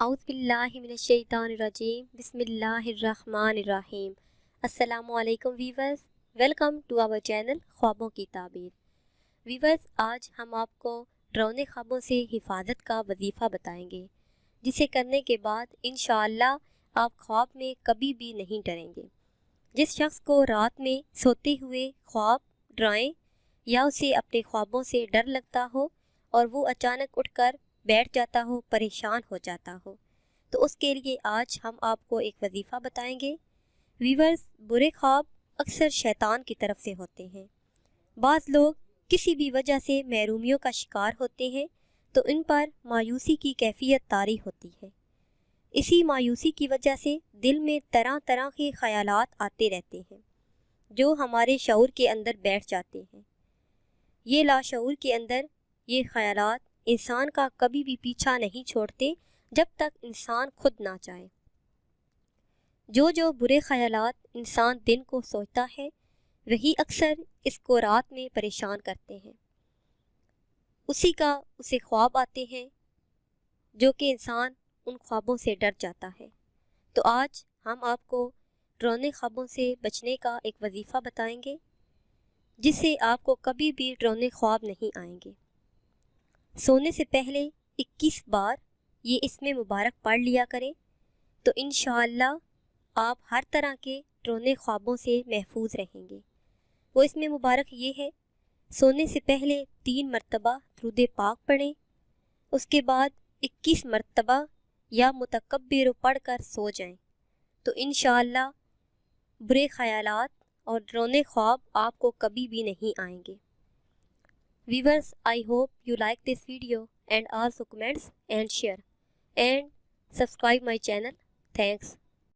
اعوذ باللہ من الشیطان الرجیم بسم اللہ الرحمن الرحیم۔ السلام علیکم viewers, welcome to our channel خوابوں کی تعبیر۔ ویورز، آج ہم آپ کو ڈراؤنے خوابوں سے حفاظت کا وظیفہ بتائیں گے، جسے کرنے کے بعد انشاءاللہ آپ خواب میں کبھی بھی نہیں ڈریں گے۔ جس شخص کو رات میں سوتے ہوئے خواب ڈرائیں یا اسے اپنے خوابوں سے ڈر لگتا ہو اور وہ اچانک اٹھ کر بیٹھ جاتا ہو، پریشان ہو جاتا ہو، تو اس کے لیے آج ہم آپ کو ایک وظیفہ بتائیں گے۔ ویورز، برے خواب اکثر شیطان کی طرف سے ہوتے ہیں۔ بعض لوگ کسی بھی وجہ سے محرومیوں کا شکار ہوتے ہیں تو ان پر مایوسی کی کیفیت طاری ہوتی ہے۔ اسی مایوسی کی وجہ سے دل میں طرح طرح کے خیالات آتے رہتے ہیں جو ہمارے شعور کے اندر بیٹھ جاتے ہیں۔ یہ لاشعور کے اندر یہ خیالات انسان کا کبھی بھی پیچھا نہیں چھوڑتے جب تک انسان خود نہ چاہے۔ جو برے خیالات انسان دن کو سوچتا ہے وہی اکثر اس کو رات میں پریشان کرتے ہیں۔ اسی کا اسے خواب آتے ہیں جو کہ انسان ان خوابوں سے ڈر جاتا ہے۔ تو آج ہم آپ کو ڈراؤنے خوابوں سے بچنے کا ایک وظیفہ بتائیں گے جس سے آپ کو کبھی بھی ڈراؤنے خواب نہیں آئیں گے۔ سونے سے پہلے 21 بار یہ اسم مبارک پڑھ لیا کریں تو انشاءاللہ آپ ہر طرح کے ڈراؤنے خوابوں سے محفوظ رہیں گے۔ وہ اسم مبارک یہ ہے: سونے سے پہلے 3 مرتبہ درود پاک پڑھیں، اس کے بعد 21 مرتبہ یا متکبر پڑھ کر سو جائیں تو انشاءاللہ برے خیالات اور ڈراؤنے خواب آپ کو کبھی بھی نہیں آئیں گے۔ Viewers, I hope you like this video and also comments and share and subscribe my channel. Thanks.